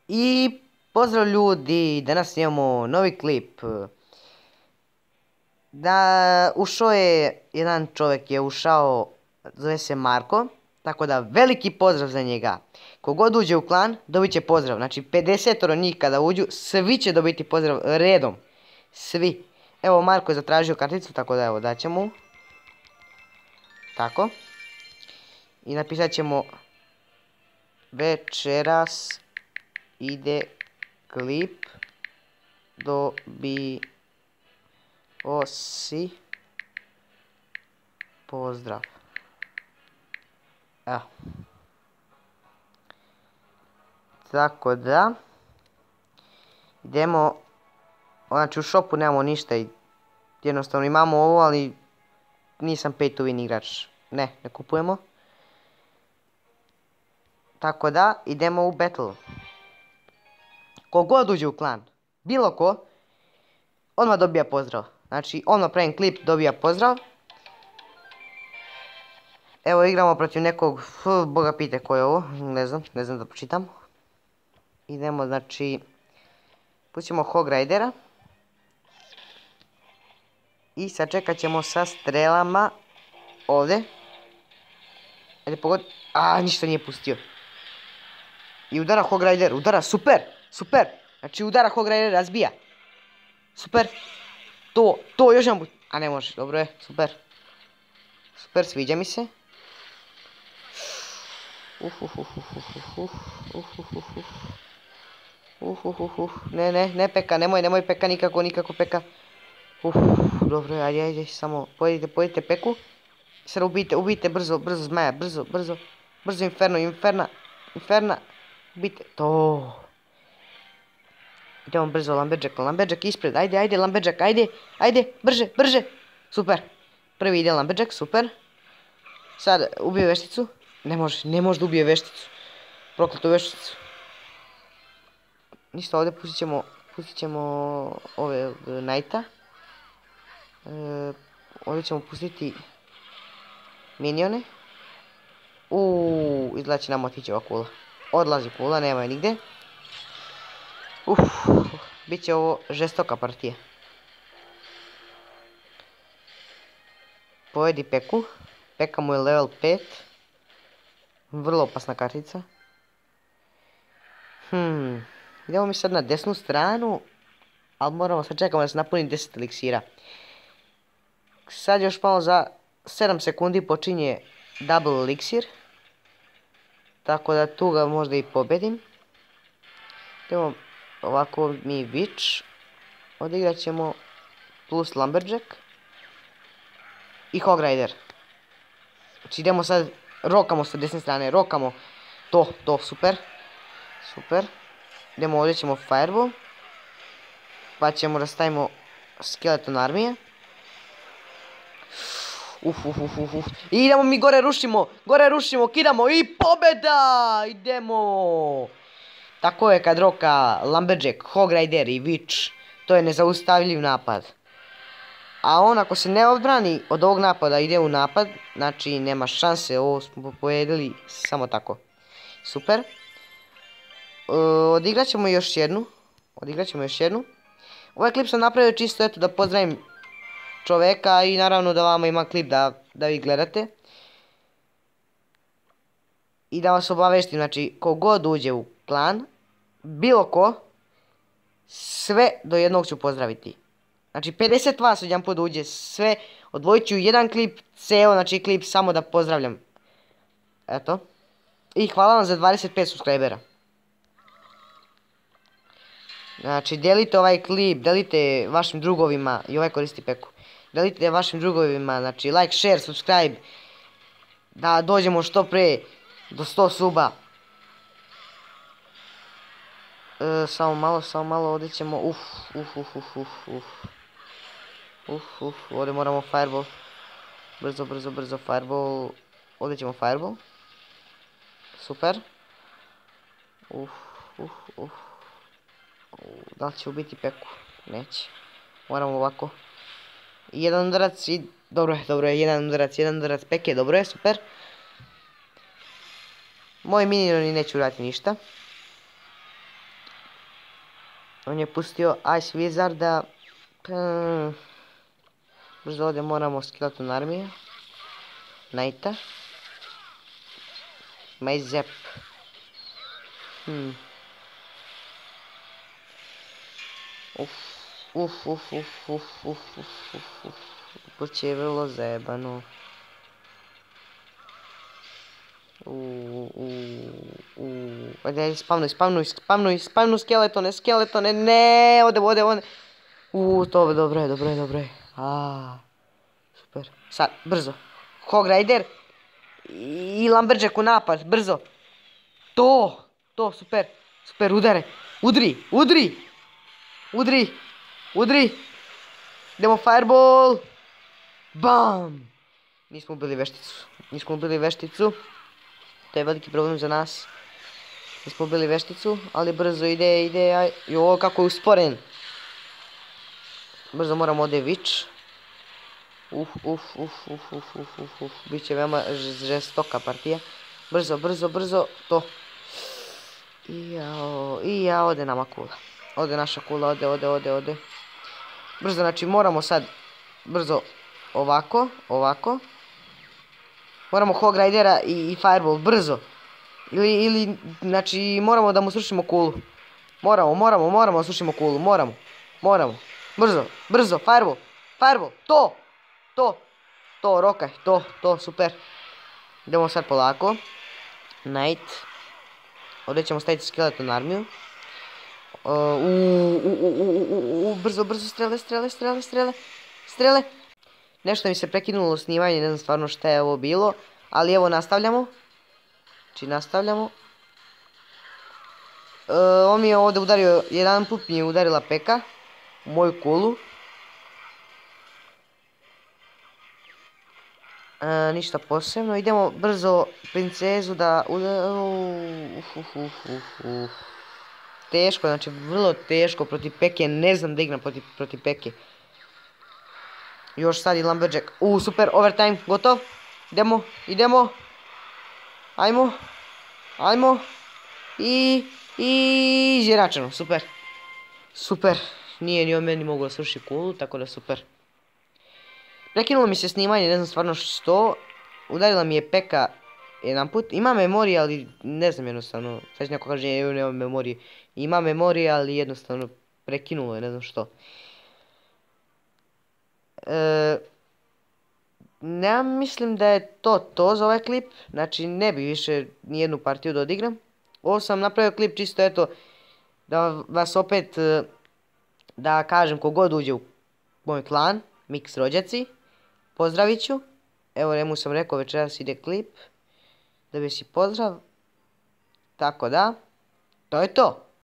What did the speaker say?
I pozdrav ljudi, danas imamo novi klip. Ušao je, jedan čovjek je ušao, zove se Marko, tako da veliki pozdrav za njega. Kogod uđe u klan, dobit će pozdrav. Znači 50 njih kada uđu, svi će dobiti pozdrav redom. Svi. Evo Marko je zatražio karticu, tako da evo daćemo mu. Tako. I napisat ćemo večeras ide klip, dobio si pozdrav. Evo. Tako da idemo, znači u shopu nemamo ništa i jednostavno imamo ovo, ali nisam pay to win igrač. Ne kupujemo. Tako da idemo u battle. Kogod uđe u klan, bilo ko, odmah dobija pozdrav. Znači odmah pravim klip, dobija pozdrav. Evo igramo protiv nekog, boga pite ko je ovo, ne znam da pročitam. Idemo, znači, pustimo Hog Ridera. I sačekat ćemo sa strelama ovdje. Ajde pogodi, ništa nije pustio. I udara Hog Rider, udara, super, super. Znači udara Hog Rider, razbija. Super. To još jedan put. A ne može, dobro je, super. Super, sviđa mi se. Ne peka, nemoj peka, nikako peka. Dobro je, ajde, samo pojedite peku. Sad ubijte brzo zmaja, brzo inferna, ubijte, to. Idemo brzo Lumberjack ispred, ajde Lumberjack, ajde, brže, super. Prvi ide Lumberjack, super. Sad ubije vešticu, ne može da ubije vešticu, proklatu vešticu. Ništa, ovdje pustit ćemo ove Knighta. Ovdje ćemo pustiti minione. Izgleda će nam otići ova kula. Odlazi kula, nema je nigde. Bit će ovo žestoka partija. Pojedi peku. Peka mu je level 5. Vrlo opasna kartica. Idemo mi sad na desnu stranu. Ali moramo sad čekamo da se napuni 10 eliksira. Sad još malo za 7 sekundi počinje double eliksir. Tako da tu ga možda i pobedim. Idemo ovako mi Witch. Odigrat ćemo plus Lumberjack. I Hog Rider. Znači idemo sad, rokamo sa desne strane, rokamo. To, super. Idemo ovdje ćemo Fireball. Pa ćemo da stavimo Skeleton armije. I idemo mi gore rušimo, kidamo i pobjeda! Idemo! Tako je kad roka Lumberjack, Hog Rider i Witch. To je nezaustavljiv napad. A on ako se ne odbrani od ovog napada ide u napad, znači nema šanse, ovo smo pojedili samo tako. Super. Odigrat ćemo još jednu. Ovaj klip sam napravio čisto eto da pozdravim čoveka i naravno da vama ima klip da vi gledate. I da vas obaveštim, znači kogod uđe u klan, bilo ko, sve do jednog ću pozdraviti. Znači 50 vas jedan put uđe, sve odvojit ću jedan klip, ceo znači klip samo da pozdravljam. Eto. I hvala vam za 25 subscribera. Znači delite ovaj klip, delite vašim drugovima, i ovaj koristi peku. Delite vašim drugovima, znači like, share, subscribe. Da dođemo što pre do 100 suba. Samo malo, ovdje ćemo, ovdje moramo Fireball. Brzo Fireball. Ovdje ćemo Fireball. Super. Da li će ubiti peku? Neće. Moramo ovako. Jedan udarac i... Dobro je, jedan udarac peke, dobro je, super. Moji minioni neću uraditi ništa. On je pustio Ice Wizarda. Brzo ovdje moramo Skeleton armije. Knighta. Majzep. Puće je vrlo zajebano. Ajde, spavnuj skeletone, ne, ode. To je dobro je. Super. Sad, brzo. Hog Rider i Lumberjack u napad, brzo. To, super, udare. Udri. Idemo Fireball. Bam. Nismo ubili vešticu. To je veliki problem za nas. Nismo ubili vešticu, ali brzo ide. Jo, kako je usporen. Brzo moramo ovdje Witch. Biće veoma žestoka partija. Brzo, to. Ode nama kula. Ode naša kula, ode. Brzo, znači moramo sad, brzo, ovako. Moramo Hog Ridera i Fireball, brzo. Ili, znači, moramo da mu srušimo kulu. Moramo da srušimo kulu, moramo. Brzo, Fireball, to, rokaj, to, super. Idemo sad polako. Knight. Ovdje ćemo staviti Skeleton armiju. Brzo, strele. Nešto mi se prekinulo snimanje, ne znam stvarno šta je ovo bilo. Ali evo, nastavljamo. On mi je ovdje udario, jedan put mi je udarila peka. U moju kulu. Ništa posebno, idemo brzo princezu da... Teško, znači vrlo teško protiv peke, ne znam da igram protiv peke. Još sad i Lumberjack, super, overtime, gotov. Idemo. Ajmo. I izjeračeno, super. Nije ni on meni mogao sruši kulu, tako da super. Prekinulo mi se snimanje, ne znam stvarno što. Udarila mi je peka jedan put. Ima memorije, ali ne znam jednostavno. Sad će neko kaže, nema memorije. Ima memorije, ali jednostavno prekinulo je, ne znam što. Ja mislim da je to za ovaj klip. Znači ne bi više nijednu partiju da odigram. Ovo sam napravio klip čisto eto da vas opet da kažem kogod uđe u moj klan, Mix rođaci. Pozdravit ću. Evo njemu sam rekao večeras ide klip. Da bi si pozdrav. Tako da. To je to.